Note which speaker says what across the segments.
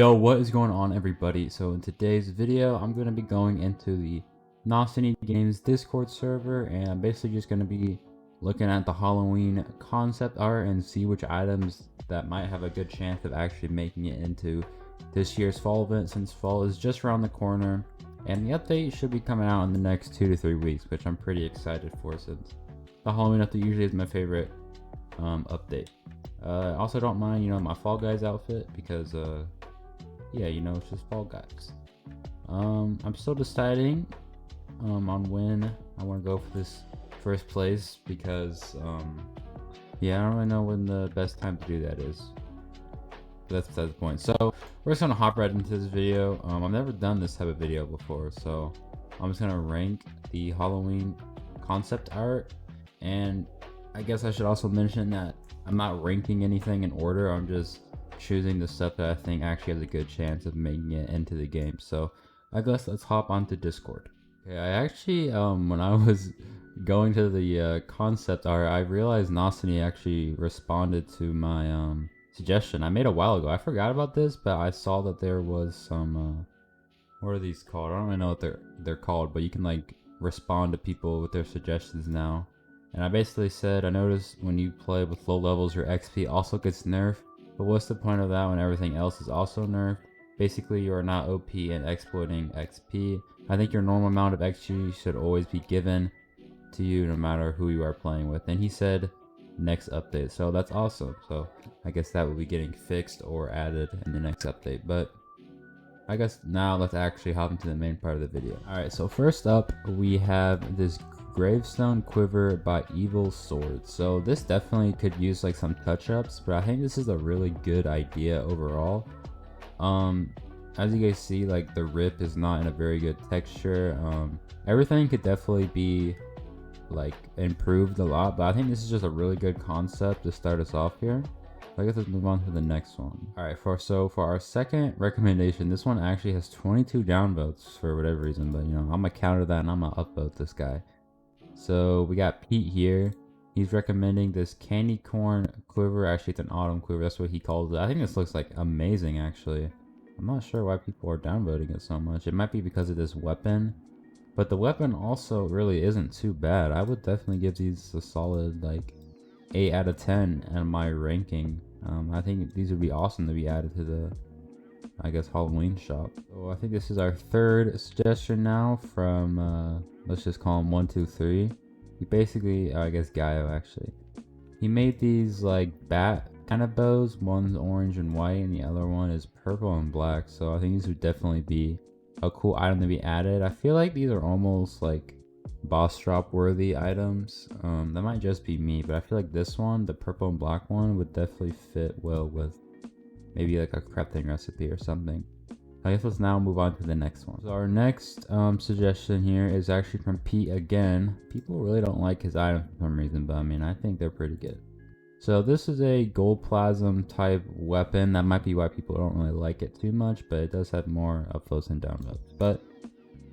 Speaker 1: Yo, what is going on, everybody? So in today's video, I'm going to be going into the Nosini Games Discord server, and I'm basically just going to be looking at the Halloween concept art and see which items that might have a good chance of actually making it into this year's fall event, since fall is just around the corner, and the update should be coming out in the next 2 to 3 weeks, which I'm pretty excited for, since the Halloween update usually is my favorite update. I also don't mind, my Fall Guys outfit, because yeah, it's just Fall Guys. I'm still deciding on when I want to go for this first place, because yeah, I don't really know when the best time to do that is. But that's besides the point. So we're just gonna hop right into this video. I've never done this type of video before, so I'm just gonna rank the Halloween concept art. And I guess I should also mention that I'm not ranking anything in order. I'm just choosing the stuff that I think actually has a good chance of making it into the game. So I guess let's hop onto Discord. Okay, I actually when I was going to the concept art, I realized Nosini actually responded to my suggestion I made a while ago. I forgot about this, but I saw that there was some what are these called? I don't really know what they're called, but you can like respond to people with their suggestions now. And I basically said, I noticed when you play with low levels, your XP also gets nerfed. But what's the point of that when everything else is also nerfed? Basically, you are not OP and exploiting XP. I think your normal amount of XP should always be given to you no matter who you are playing with. And he said next update, so that's awesome. So I guess that will be getting fixed or added in the next update. But I guess now let's actually hop into the main part of the video. Alright, so first up we have this Gravestone Quiver by Evil Sword. So this definitely could use like some touch-ups, but I think this is a really good idea overall. As you guys see, like the rip is not in a very good texture. Everything could definitely be like improved a lot, but I think this is just a really good concept to start us off here. I guess let's move on to the next one. Alright, for our second recommendation, this one actually has 22 downvotes for whatever reason, but I'm gonna counter that and I'm gonna upvote this guy. So we got Pete here. He's recommending this candy corn quiver. Actually, it's an autumn quiver. That's what he calls it. I think this looks like amazing, actually. I'm not sure why people are downvoting it so much. It might be because of this weapon, but the weapon also really isn't too bad. I would definitely give these a solid like 8 out of 10 in my ranking. I think these would be awesome to be added to the, I guess, Halloween shop. So I think this is our third suggestion now from let's just call him 123. He basically, I guess Gaio actually, he made these like bat kind of bows. One's orange and white and the other one is purple and black. So I think these would definitely be a cool item to be added. I feel like these are almost like boss drop worthy items. That might just be me, but I feel like this one, the purple and black one, would definitely fit well with maybe like a crafting recipe or something. I guess let's now move on to the next one. So our next suggestion here is actually from Pete again. People really don't like his items for some reason, but I mean, I think they're pretty good. So this is a gold plasm type weapon. That might be why people don't really like it too much, but it does have more upvotes and downvotes. But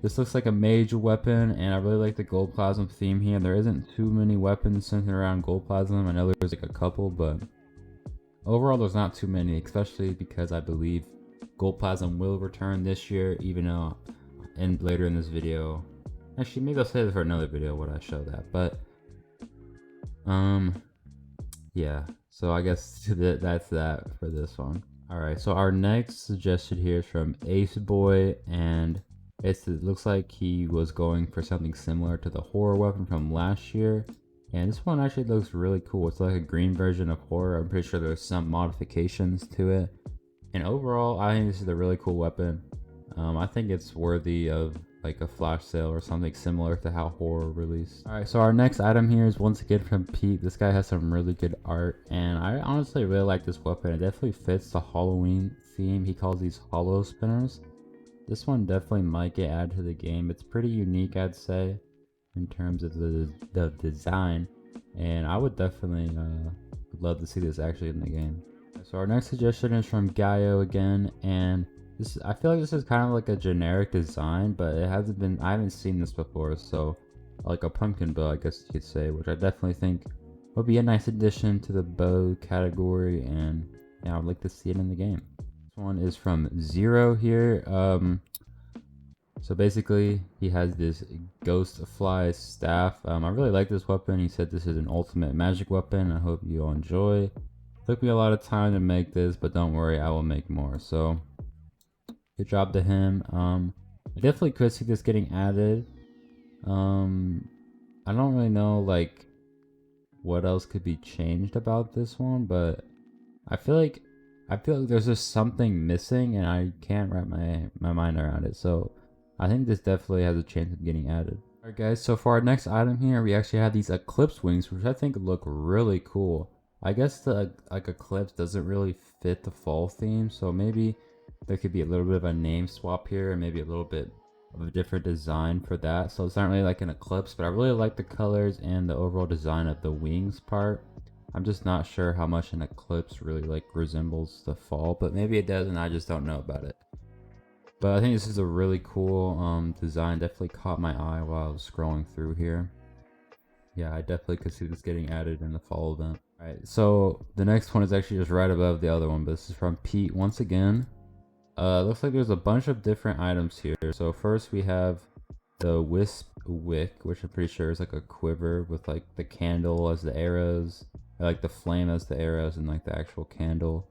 Speaker 1: this looks like a mage weapon, and I really like the gold plasm theme here. There isn't too many weapons centered around gold plasm. I know there's like a couple, but overall there's not too many, especially because I believe gold plasm will return this year, even though later in this video, actually maybe I'll save it for another video when I show that. But yeah, so I guess that's that for this one. All right, so our next suggestion here is from Ace Boy, and it looks like he was going for something similar to the horror weapon from last year. And this one actually looks really cool. It's like a green version of horror. I'm pretty sure there's some modifications to it. And overall, I think this is a really cool weapon. I think it's worthy of like a flash sale or something similar to how horror released. Alright, so our next item here is once again from Pete. This guy has some really good art, and I honestly really like this weapon. It definitely fits the Halloween theme. He calls these hollow spinners. This one definitely might get added to the game. It's pretty unique, I'd say, in terms of the design, and I would definitely love to see this actually in the game. So our next suggestion is from Gaio again, and I feel like this is kind of like a generic design, but I haven't seen this before. So like a pumpkin bow, I guess you could say, which I definitely think would be a nice addition to the bow category, and yeah, I would like to see it in the game. one is from Zero here. So basically he has this ghost fly staff. I really like this weapon. He said this is an ultimate magic weapon. I hope you all enjoy. Took me a lot of time to make this, but don't worry, I will make more. So good job to him. I definitely could see this getting added. I don't really know like what else could be changed about this one, but I feel like there's just something missing and I can't wrap my mind around it. So I think this definitely has a chance of getting added. Alright guys, so for our next item here, we actually have these Eclipse Wings, which I think look really cool. I guess the Eclipse doesn't really fit the fall theme, so maybe there could be a little bit of a name swap here and maybe a little bit of a different design for that. So it's not really like an Eclipse, but I really like the colors and the overall design of the wings part. I'm just not sure how much an Eclipse really like resembles the fall, but maybe it does and I just don't know about it. But I think this is a really cool design. Definitely caught my eye while I was scrolling through here. Yeah, I definitely could see this getting added in the fall event. Alright, so the next one is actually just right above the other one, but this is from Pete once again. Looks like there's a bunch of different items here. So first we have the Wisp Wick, which I'm pretty sure is like a quiver with like the candle as the arrows, or like the flame as the arrows, and like the actual candle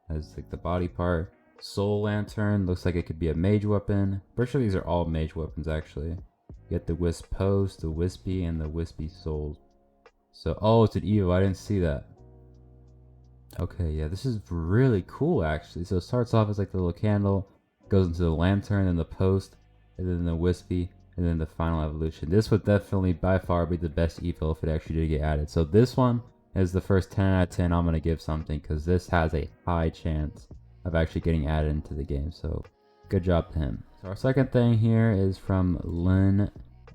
Speaker 1: as like the body part. Soul Lantern looks like it could be a mage weapon. Pretty sure these are all mage weapons actually. You get the Wisp Post, the Wispy, and the Wispy Souls. So, oh, it's an Evo. I didn't see that. Okay, yeah, this is really cool actually. So it starts off as like the little candle, goes into the lantern, and the post, and then the wispy, and then the final evolution. This would definitely by far be the best evo if it actually did get added. So this one is the first 10 out of 10 I'm gonna give something, because this has a high chance of actually getting added into the game. So good job to him. So our second thing here is from Lynn,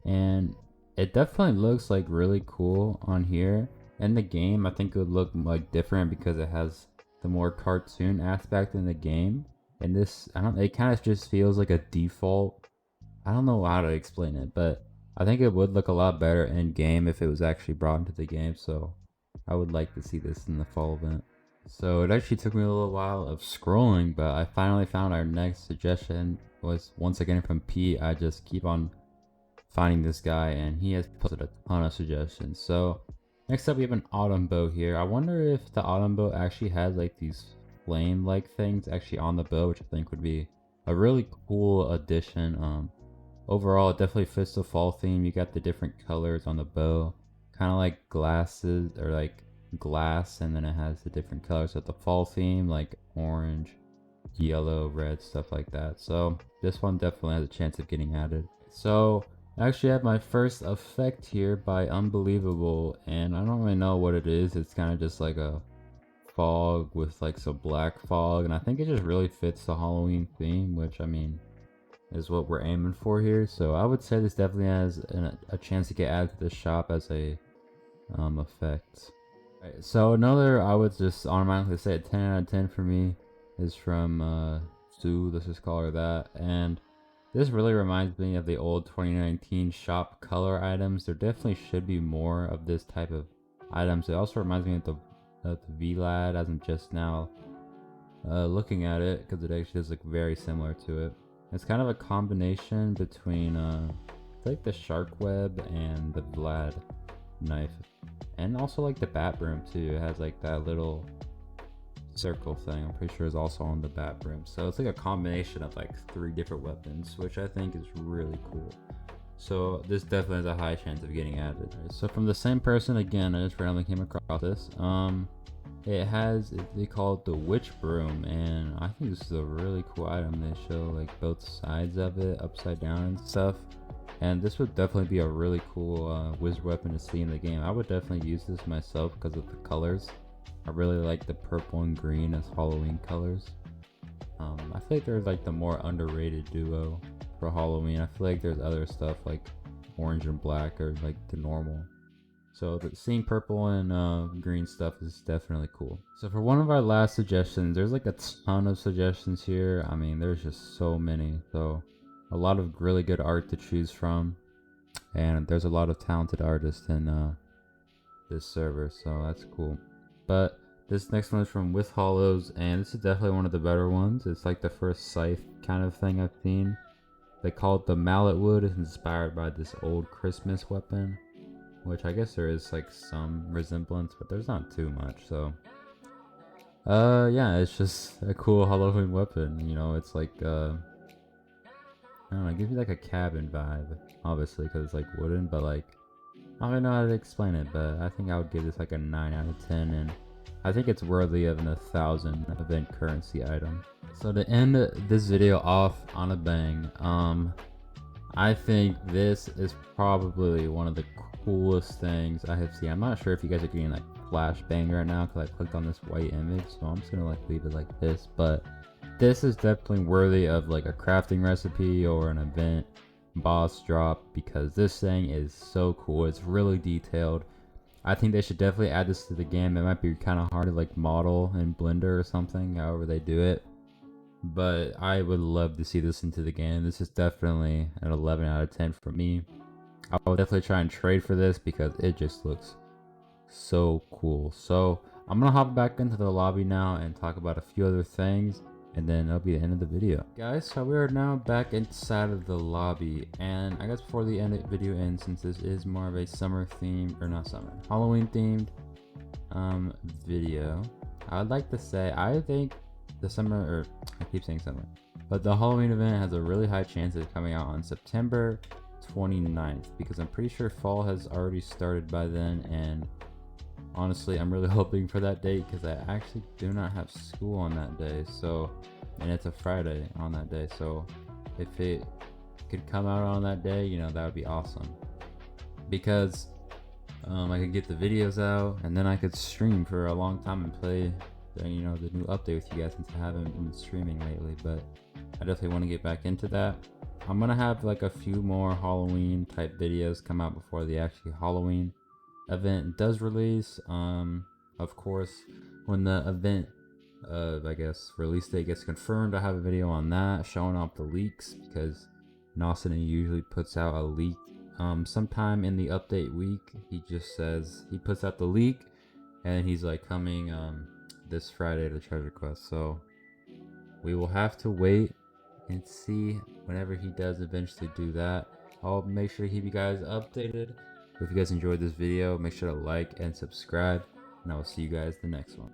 Speaker 1: and it definitely looks like really cool on here. In the game, I think it would look like different because it has the more cartoon aspect in the game. And this, it kind of just feels like a default. I don't know how to explain it, but I think it would look a lot better in game if it was actually brought into the game. So I would like to see this in the fall event. So it actually took me a little while of scrolling, but I finally found our next suggestion. Was once again from Pete. I just keep on finding this guy, and he has posted a ton of suggestions. So next up we have an autumn bow here. I wonder if the autumn bow actually has like these flame like things actually on the bow, which I think would be a really cool addition. Overall it definitely fits the fall theme. You got the different colors on the bow, kind of like glasses or like glass, and then it has the different colors of the fall theme like orange, yellow, red, stuff like that. So this one definitely has a chance of getting added. So I actually have my first effect here by Unbelievable, and I don't really know what it is. It's kind of just like a fog with like some black fog, and I think it just really fits the Halloween theme, which I mean is what we're aiming for here. So I would say this definitely has a chance to get added to the shop as a effect. Right, so another I would just automatically say a 10 out of 10 for me is from Sue, let's just call her that. And this really reminds me of the old 2019 shop color items. There definitely should be more of this type of items. It also reminds me of the VLAD, as I'm just now looking at it, because it actually does look very similar to it. It's kind of a combination between like the shark web and the VLAD knife, and also like the bat broom too. It has like that little circle thing, I'm pretty sure is also on the bat broom. So it's like a combination of like 3 different weapons, which I think is really cool. So this definitely has a high chance of getting added. So from the same person again, I just randomly came across this. It has, they call it the witch broom, and I think this is a really cool item. They show like both sides of it upside down and stuff, and this would definitely be a really cool wizard weapon to see in the game. I would definitely use this myself because of the colors. I really like the purple and green as Halloween colors. I feel like there's like the more underrated duo for Halloween. I feel like there's other stuff like orange and black or like the normal. So seeing purple and green stuff is definitely cool. So for one of our last suggestions, there's like a ton of suggestions here. I mean, there's just so many. So a lot of really good art to choose from. And there's a lot of talented artists in this server, so that's cool. But This next one is from With Hollows, and this is definitely one of the better ones. It's like the first scythe kind of thing I've seen. They call it the Mallet Wood. It's inspired by this old Christmas weapon, which I guess there is like some resemblance, but there's not too much. So yeah, it's just a cool Halloween weapon. You know, it's like I don't know, it gives me like a cabin vibe, obviously because it's like wooden, but like I don't know how to explain it, but I think I would give this like a 9 out of 10, and I think it's worthy of an 1,000 event currency item. So to end this video off on a bang, I think this is probably one of the coolest things I have seen. I'm not sure if you guys are getting like flashbang right now because I clicked on this white image, so I'm just gonna like leave it like this, but this is definitely worthy of like a crafting recipe or an event boss drop because this thing is so cool. It's really detailed. I think they should definitely add this to the game. It might be kind of hard to like model in Blender or something, however they do it, but I would love to see this into the game. This is definitely an 11 out of 10 for me. I will definitely try and trade for this because it just looks so cool. So I'm gonna hop back into the lobby now and talk about a few other things, and then that'll be the end of the video. Guys, so we are now back inside of the lobby, and I guess before the end of the video ends, since this is more of a summer themed, or not summer, Halloween themed video, I'd like to say I think the summer, or I keep saying summer, but the Halloween event has a really high chance of coming out on September 29th, because I'm pretty sure fall has already started by then, and honestly I'm really hoping for that date because I actually do not have school on that day, so, and it's a Friday on that day, so if it could come out on that day, you know, that would be awesome, because I could get the videos out and then I could stream for a long time and play the, you know, the new update with you guys, since I haven't been streaming lately, but I definitely want to get back into that. I'm gonna have like a few more Halloween type videos come out before the actual Halloween event does release. Of course, when the event I guess release date gets confirmed, I have a video on that showing off the leaks, because Nosceny usually puts out a leak sometime in the update week. He just says he puts out the leak and he's like coming this Friday to Treasure Quest, so we will have to wait and see whenever he does eventually do that. I'll make sure to keep you guys updated. If you guys enjoyed this video, make sure to like and subscribe, and I will see you guys in the next one.